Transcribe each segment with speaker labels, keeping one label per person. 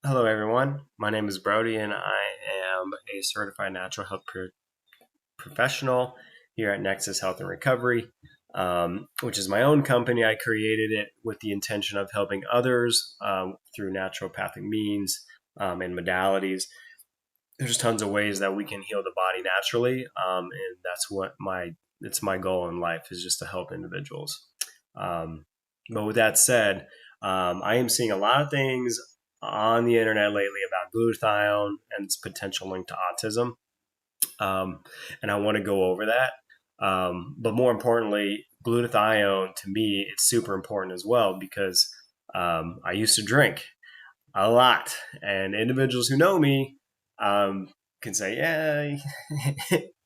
Speaker 1: Hello, everyone. My name is Brody, and I am a certified natural health professional here at Nexus Health and Recovery, which is my own company. I created it with the intention of helping others through naturopathic means and modalities. There's tons of ways that we can heal the body naturally, and that's what it's my goal in life is just to help individuals. Um, but with that said, I am seeing a lot of things on the internet lately about glutathione and its potential link to autism. Um, and I want to go over that. But more importantly, glutathione to me, it's super important as well because I used to drink a lot. And individuals who know me can say, yeah,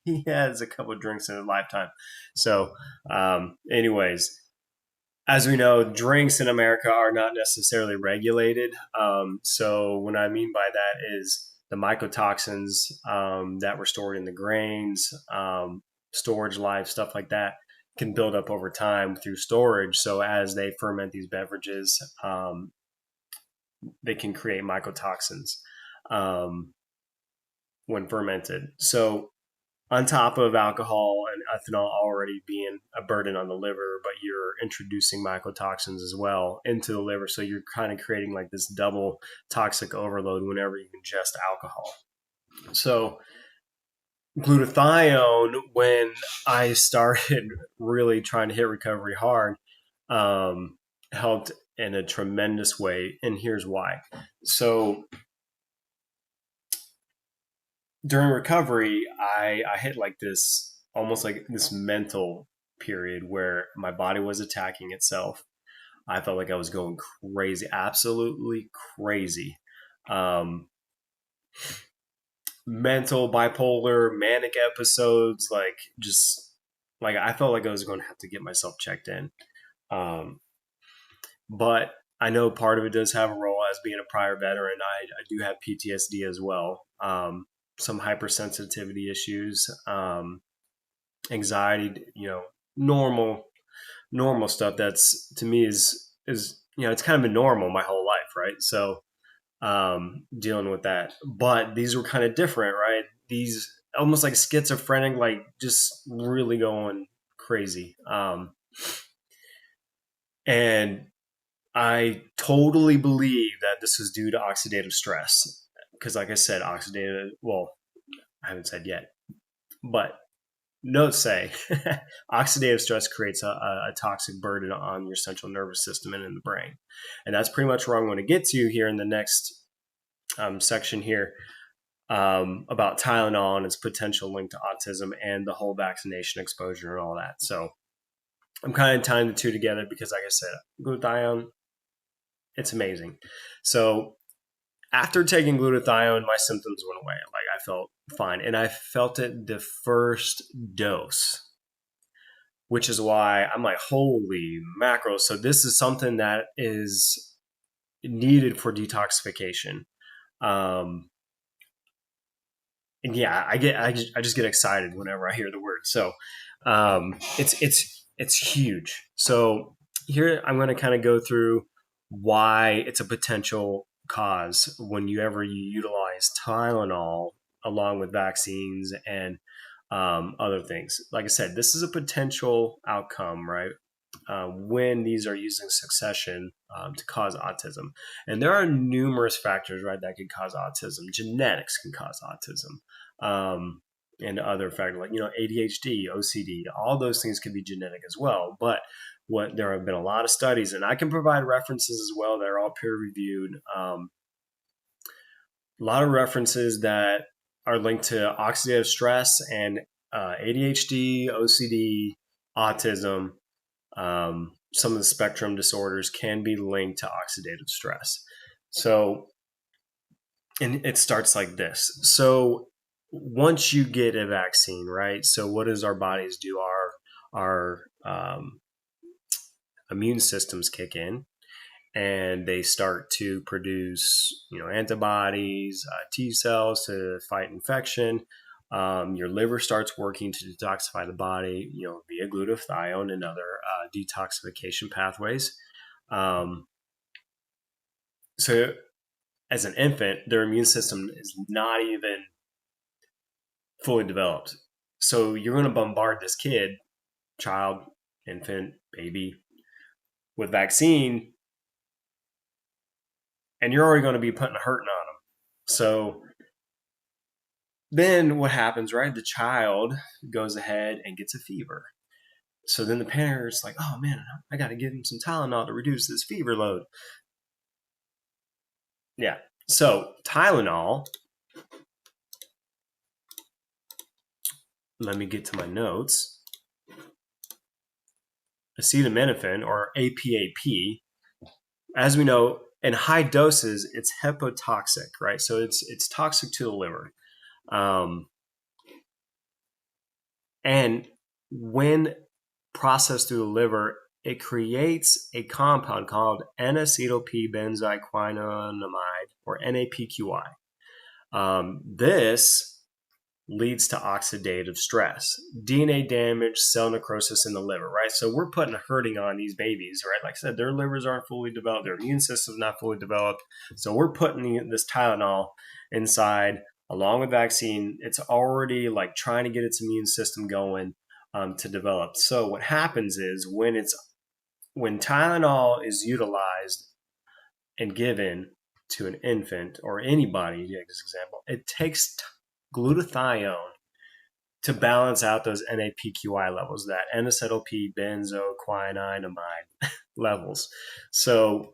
Speaker 1: he has a couple of drinks in his lifetime. So, anyways, as we know, drinks in America are not necessarily regulated. So, what I mean by that is the mycotoxins that were stored in the grains, storage life, stuff like that, can build up over time through storage. So, as they ferment these beverages, they can create mycotoxins um, when fermented. So, on top of alcohol and ethanol already being a burden on the liver, but you're introducing mycotoxins as well into the liver. So you're kind of creating like this double toxic overload whenever you ingest alcohol. So glutathione, when I started really trying to hit recovery hard, helped in a tremendous way. And here's why. So during recovery, I hit like this almost like this mental period where my body was attacking itself. I felt like I was going crazy, absolutely crazy. Um, Mental, bipolar, manic episodes, like just like I felt like I was going to have to get myself checked in. Um, but I know part of it does have a role as being a prior veteran. I do have PTSD as well. Some hypersensitivity issues, anxiety, normal stuff that's to me is it's kind of been normal my whole life, right? So dealing with that, but these were kind of different, right? These almost like schizophrenic, like just really going crazy. And I totally believe that this was due to oxidative stress because, like I said, oxidative. Well, I haven't said yet, but notes say oxidative stress creates a toxic burden on your central nervous system and in the brain. And that's pretty much where I'm going to get to here in the next section here about Tylenol and its potential link to autism and the whole vaccination exposure and all that. So I'm kind of tying the two together because, like I said, glutathione, it's amazing. So after taking glutathione, my symptoms went away. Like I felt fine. And I felt it the first dose, which is why I'm like, holy mackerel. So this is something that is needed for detoxification. Um, and yeah, I just get excited whenever I hear the word. So it's huge. So here I'm going to kind of go through why it's a potential cause when you utilize Tylenol along with vaccines and other things. Like I said, this is a potential outcome, right? When these are used in succession to cause autism. And there are numerous factors, right, that can cause autism. Genetics can cause autism. And other factors like, ADHD, OCD, all those things can be genetic as well. But there have been a lot of studies, and I can provide references as well that are all peer reviewed. A lot of references that are linked to oxidative stress and ADHD, OCD, autism. Some of the spectrum disorders can be linked to oxidative stress. So, and it starts like this. So, once you get a vaccine, right? So, what does our bodies do? Our immune systems kick in, and they start to produce, antibodies, T cells to fight infection. Your liver starts working to detoxify the body, via glutathione and other detoxification pathways. So as an infant, their immune system is not even fully developed. So you're going to bombard this kid, child, infant, baby, with vaccine, and you're already going to be putting a hurting on them. So then what happens, right? The child goes ahead and gets a fever. So then the parent's like, oh man, I got to give him some Tylenol to reduce this fever load. Yeah. So Tylenol, let me get to my notes. Acetaminophen, or APAP, as we know, in high doses, it's hepotoxic, right? So it's toxic to the liver. And when processed through the liver, it creates a compound called N-acetyl-P-benzoyquinonamide, or NAPQI. This leads to oxidative stress, DNA damage, cell necrosis in the liver, right? So we're putting a hurting on these babies, right? Like I said, their livers aren't fully developed, their immune system's not fully developed. So we're putting this Tylenol inside along with vaccine. It's already like trying to get its immune system going to develop. So what happens is when Tylenol is utilized and given to an infant or anybody, as an example, it takes glutathione to balance out those NAPQI levels, that N-acetyl-P benzoyquinonamide levels. So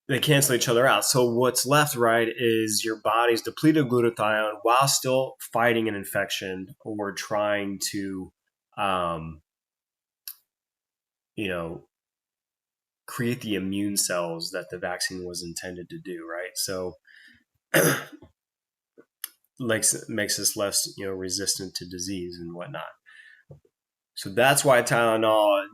Speaker 1: they cancel each other out. So what's left, right, is your body's depleted glutathione while still fighting an infection or trying to, create the immune cells that the vaccine was intended to do, right? So makes us less, resistant to disease and whatnot. So that's why Tylenol,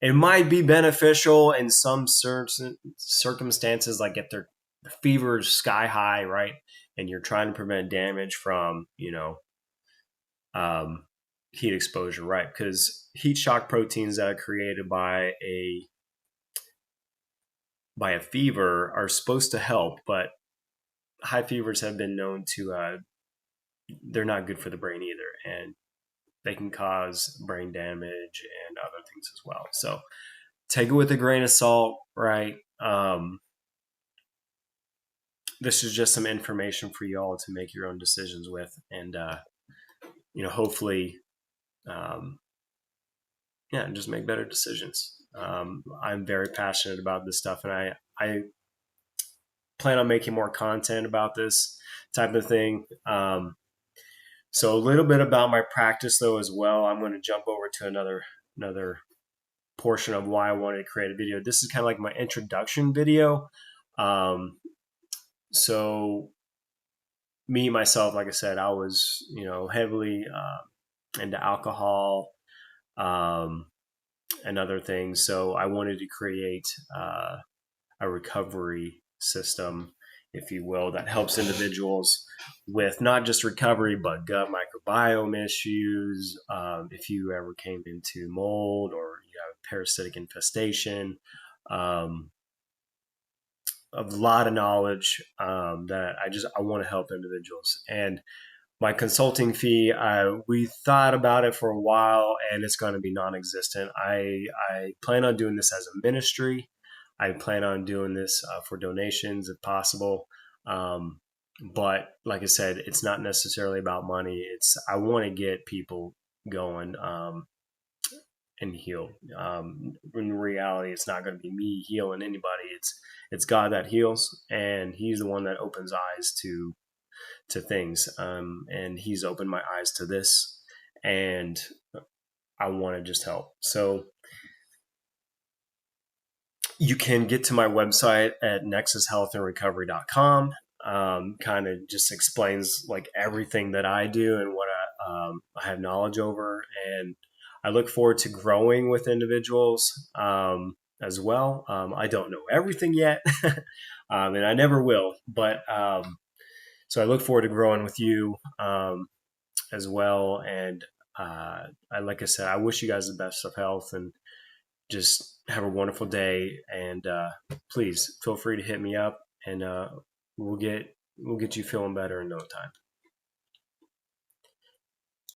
Speaker 1: it might be beneficial in some certain circumstances, like if the fever is sky high, right, and you're trying to prevent damage from, heat exposure, right? Because heat shock proteins that are created by a fever are supposed to help, but high fevers have been known to they're not good for the brain either, and they can cause brain damage and other things as well. So take it with a grain of salt, right? This is just some information for you all to make your own decisions with, and hopefully, just make better decisions. I'm very passionate about this stuff, and I plan on making more content about this type of thing. So a little bit about my practice though as well. I'm going to jump over to another portion of why I wanted to create a video. This is kind of like my introduction video. So me myself, like I said, I was heavily into alcohol and other things. So I wanted to create a recovery system, if you will, that helps individuals with not just recovery, but gut microbiome issues. If you ever came into mold or you have parasitic infestation, a lot of knowledge that I want to help individuals. And my consulting fee, we thought about it for a while, and it's going to be non-existent. I plan on doing this as a ministry. I plan on doing this for donations if possible. But like I said, it's not necessarily about money. I want to get people going and healed. In reality, it's not going to be me healing anybody. It's God that heals, and He's the one that opens eyes to things. And He's opened my eyes to this, and I want to just help. So you can get to my website at nexushealthandrecovery.com. Kind of just explains like everything that I do and what I have knowledge over. And I look forward to growing with individuals as well. I don't know everything yet, and I never will. But so I look forward to growing with you as well. And like I said, I wish you guys the best of health, and just have a wonderful day, and please feel free to hit me up, and we'll get you feeling better in no time.